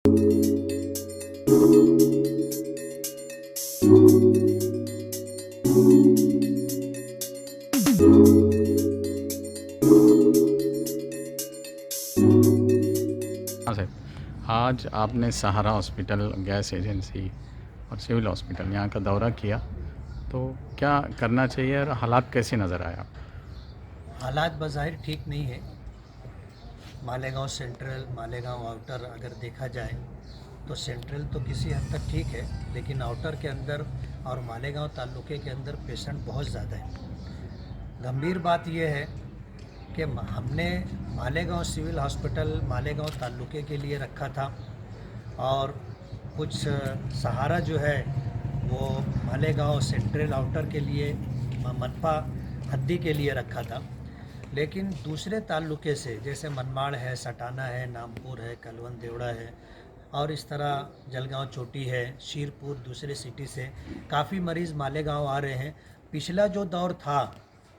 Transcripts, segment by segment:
हाँ सर, आज आपने सहारा हॉस्पिटल, गैस एजेंसी और सिविल हॉस्पिटल यहाँ का दौरा किया, तो क्या करना चाहिए और हालात कैसे नज़र आए आपको? हालात बज़ाहिर ठीक नहीं है। मालेगांव सेंट्रल, मालेगांव आउटर अगर देखा जाए तो सेंट्रल तो किसी हद तक ठीक है, लेकिन आउटर के अंदर और मालेगांव ताल्लुके के अंदर पेशेंट बहुत ज़्यादा है। गंभीर बात यह है कि हमने मालेगांव सिविल हॉस्पिटल मालेगांव ताल्लुके के लिए रखा था और कुछ सहारा जो है वो मालेगांव सेंट्रल आउटर के लिए, मनपा हद्दी के लिए रखा था। लेकिन दूसरे ताल्लुके से जैसे मनमाड़ है, सटाना है, नामपुर है, कलवन देवड़ा है और इस तरह जलगांव चोटी है, शीरपुर, दूसरे सिटी से काफ़ी मरीज़ मालेगांव आ रहे हैं। पिछला जो दौर था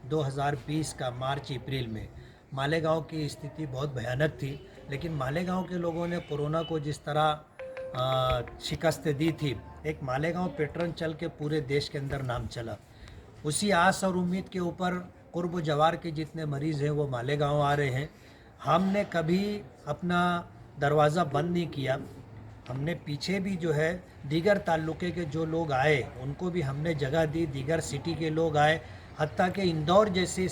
2020 का मार्च अप्रैल में, मालेगांव की स्थिति बहुत भयानक थी, लेकिन मालेगांव के लोगों ने कोरोना को जिस तरह शिकस्त दी थी, एक मालेगांव पैटर्न चल के पूरे देश के अंदर नाम चला। उसी आस और उम्मीद के ऊपर कुर्ब जवार के जितने मरीज़ हैं वो मालेगांव आ रहे हैं। हमने कभी अपना दरवाज़ा बंद नहीं किया। हमने पीछे भी जो है दीगर ताल्लुके के जो लोग आए उनको भी हमने जगह दी, दीगर सिटी के लोग आए, हत्ता कि इंदौर जैसे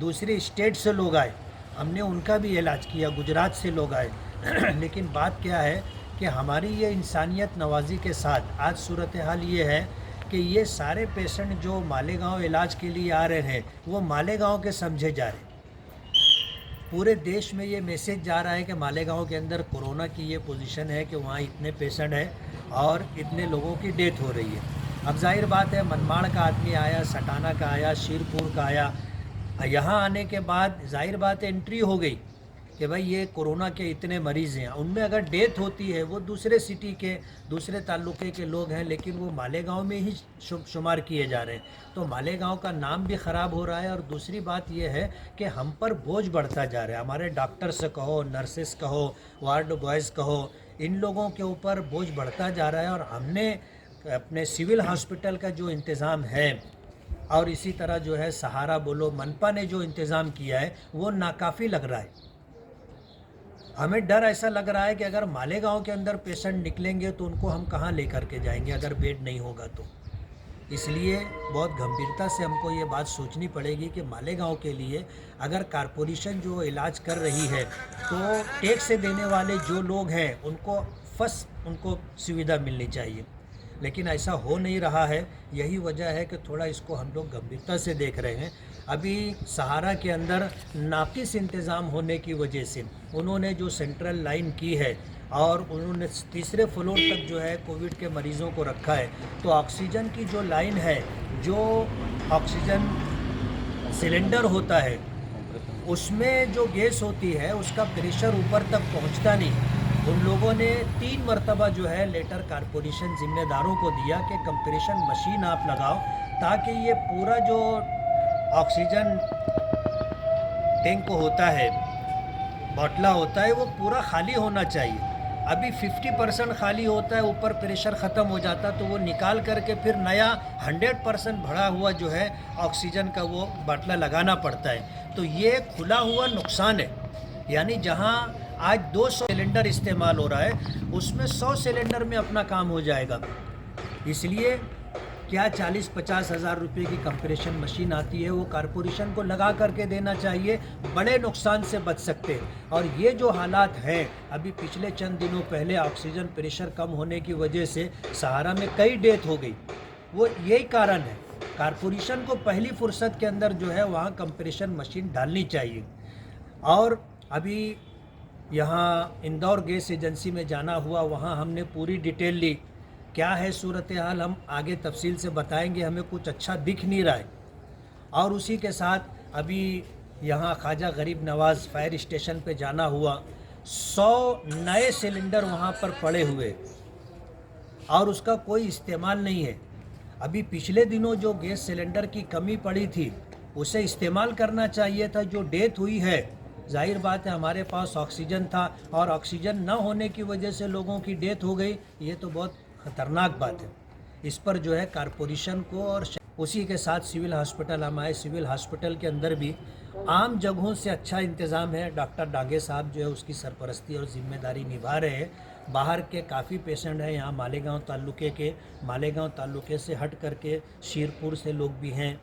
दूसरी स्टेट से लोग आए, हमने उनका भी इलाज किया, गुजरात से लोग आए। लेकिन बात क्या है कि हमारी ये इंसानियत नवाजी के साथ आज सूरत हाल ये है कि ये सारे पेशेंट जो मालेगांव इलाज के लिए आ रहे हैं वो मालेगांव के समझे जा रहे हैं। पूरे देश में ये मैसेज जा रहा है कि मालेगांव के अंदर कोरोना की ये पोजीशन है कि वहाँ इतने पेशेंट हैं और इतने लोगों की डेथ हो रही है। अब जाहिर बात है मनमाड़ का आदमी आया, सटाना का आया, शीरपुर का आया, यहाँ आने के बाद जाहिर बात है एंट्री हो गई कि भाई ये कोरोना के इतने मरीज़ हैं, उनमें अगर डेथ होती है वो दूसरे सिटी के, दूसरे ताल्लुके के लोग हैं, लेकिन वो मालेगांव में ही शुमार किए जा रहे हैं। तो मालेगांव का नाम भी ख़राब हो रहा है और दूसरी बात ये है कि हम पर बोझ बढ़ता जा रहा है। हमारे डॉक्टर्स कहो, नर्सेस कहो, वार्ड बॉयज़ कहो, इन लोगों के ऊपर बोझ बढ़ता जा रहा है और हमने अपने सिविल हॉस्पिटल का जो इंतज़ाम है और इसी तरह जो है सहारा बोलो, मनपा ने जो इंतज़ाम किया है वो नाकाफ़ी लग रहा है। हमें डर ऐसा लग रहा है कि अगर मालेगांव के अंदर पेशेंट निकलेंगे तो उनको हम कहाँ लेकर के जाएंगे अगर बेड नहीं होगा तो। इसलिए बहुत गंभीरता से हमको ये बात सोचनी पड़ेगी कि मालेगांव के लिए अगर कारपोरेशन जो इलाज कर रही है तो टैक्स से देने वाले जो लोग हैं उनको फर्स्ट उनको सुविधा मिलनी चाहिए, लेकिन ऐसा हो नहीं रहा है। यही वजह है कि थोड़ा इसको हम लोग गंभीरता से देख रहे हैं। अभी सहारा के अंदर नाकिस इंतज़ाम होने की वजह से उन्होंने जो सेंट्रल लाइन की है और उन्होंने तीसरे फ्लोर तक जो है कोविड के मरीज़ों को रखा है, तो ऑक्सीजन की जो लाइन है, जो ऑक्सीजन सिलेंडर होता है उसमें जो गैस होती है उसका प्रेशर ऊपर तक पहुंचता नहीं। उन लोगों ने 3 मरतबा जो है लेटर कारपोरेशन ज़िम्मेदारों को दिया कि कंप्रेशन मशीन आप लगाओ ताकि ये पूरा जो ऑक्सीजन टैंक होता है, बॉटला होता है, वो पूरा खाली होना चाहिए। अभी 50% खाली होता है, ऊपर प्रेशर ख़त्म हो जाता है तो वो निकाल करके फिर नया 100% भरा हुआ जो है ऑक्सीजन का वो बाटला लगाना पड़ता है। तो ये खुला हुआ नुकसान है। यानी जहाँ आज 200 सिलेंडर इस्तेमाल हो रहा है उसमें 100 सिलेंडर में अपना काम हो जाएगा। इसलिए क्या 40-50 हज़ार रुपये की कंप्रेशन मशीन आती है वो कारपोरेशन को लगा करके देना चाहिए, बड़े नुकसान से बच सकते हैं। और ये जो हालात हैं, अभी पिछले चंद दिनों पहले ऑक्सीजन प्रेशर कम होने की वजह से सहारा में कई डेथ हो गई, वो यही कारण है। कारपोरेशन को पहली फुर्सत के अंदर जो है वहाँ कंप्रेशन मशीन डालनी चाहिए। और अभी यहाँ इंदौर गैस एजेंसी में जाना हुआ, वहाँ हमने पूरी डिटेल ली। क्या है सूरत हाल हम आगे तफसील से बताएंगे, हमें कुछ अच्छा दिख नहीं रहा है। और उसी के साथ अभी यहाँ ख्वाजा गरीब नवाज़ फायर स्टेशन पे जाना हुआ, 100 नए सिलेंडर वहाँ पर पड़े हुए और उसका कोई इस्तेमाल नहीं है। अभी पिछले दिनों जो गैस सिलेंडर की कमी पड़ी थी उसे इस्तेमाल करना चाहिए था। जो डेथ हुई है जाहिर बात है हमारे पास ऑक्सीजन था और ऑक्सीजन न होने की वजह से लोगों की डेथ हो गई, ये तो बहुत ख़तरनाक बात है। इस पर जो है कॉरपोरेशन को और उसी के साथ सिविल हॉस्पिटल, हमारे सिविल हॉस्पिटल के अंदर भी आम जगहों से अच्छा इंतज़ाम है। डॉक्टर डांगे साहब जो है उसकी सरपरस्ती और ज़िम्मेदारी निभा रहे हैं। बाहर के काफ़ी पेशेंट हैं यहाँ मालेगांव ताल्लुके से हट करके शीरपुर से लोग भी हैं।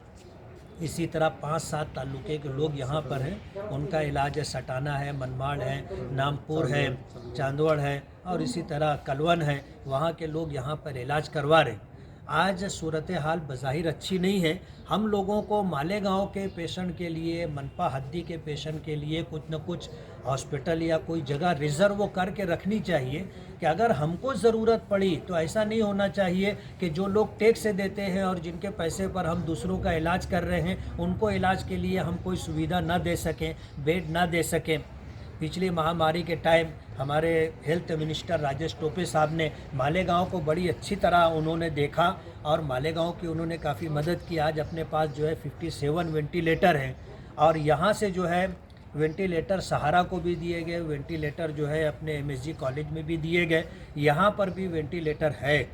इसी तरह 5-7 ताल्लुके के लोग यहाँ पर हैं, उनका इलाज है। सटाना है, मनमाड़ है, नामपुर है, चांदवड़ है और इसी तरह कलवन है, वहाँ के लोग यहाँ पर इलाज करवा रहे हैं। आज सूरत हाल बज़ाहिर अच्छी नहीं है। हम लोगों को मालेगांव के पेशेंट के लिए, मनपा हद्दी के पेशेंट के लिए कुछ न कुछ हॉस्पिटल या कोई जगह रिज़र्व करके रखनी चाहिए कि अगर हमको ज़रूरत पड़ी तो ऐसा नहीं होना चाहिए कि जो लोग टैक्स से देते हैं और जिनके पैसे पर हम दूसरों का इलाज कर रहे हैं, उनको इलाज के लिए हम कोई सुविधा ना दे सकें, बेड ना दे सकें। पिछली महामारी के टाइम हमारे हेल्थ मिनिस्टर राजेश टोपे साहब ने मालेगांव को बड़ी अच्छी तरह उन्होंने देखा और मालेगांव की उन्होंने काफ़ी मदद की। आज अपने पास जो है 57 वेंटिलेटर हैं और यहाँ से जो है वेंटिलेटर सहारा को भी दिए गए, वेंटिलेटर जो है अपने MSG कॉलेज में भी दिए गए, यहाँ पर भी वेंटिलेटर है।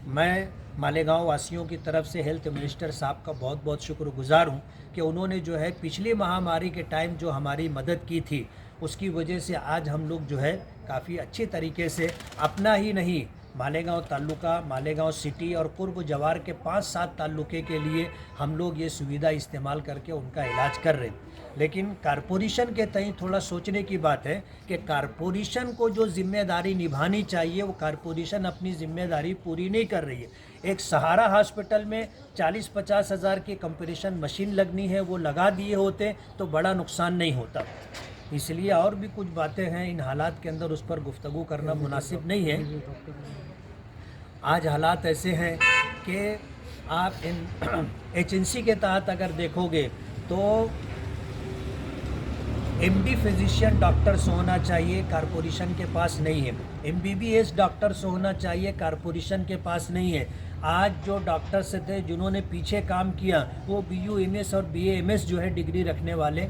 मैं मालेगांव वासियों की तरफ से हेल्थ मिनिस्टर साहब का बहुत बहुत शुक्रगुजार हूँ कि उन्होंने जो है पिछली महामारी के टाइम जो हमारी मदद की थी, उसकी वजह से आज हम लोग जो है काफ़ी अच्छी तरीके से अपना ही नहीं, मालेगांव ताल्लुका, मालेगांव सिटी और पूर्व जवार के 5-7 ताल्लुके के लिए हम लोग ये सुविधा इस्तेमाल करके उनका इलाज कर रहे हैं। लेकिन कारपोरेशन के तय थोड़ा सोचने की बात है कि कारपोरेशन को जो जिम्मेदारी निभानी चाहिए वो कारपोरेशन अपनी जिम्मेदारी पूरी नहीं कर रही है। एक सहारा हॉस्पिटल में 40-50 हज़ार की कंप्रेशन मशीन लगनी है, वो लगा दिए होते तो बड़ा नुकसान नहीं होता। इसलिए और भी कुछ बातें हैं इन हालात के अंदर, उस पर गुफ्तगू करना मुनासिब नहीं है। आज हालात ऐसे हैं कि आप इन एजेंसी के तहत अगर देखोगे तो MD फिजिशियन डॉक्टर्स होना चाहिए, कारपोरेशन के पास नहीं है। MBBS डॉक्टर्स होना चाहिए, कारपोरेशन के पास नहीं है। आज जो डॉक्टर्स थे जिन्होंने पीछे काम किया वो BUMS और BAMS जो है डिग्री रखने वाले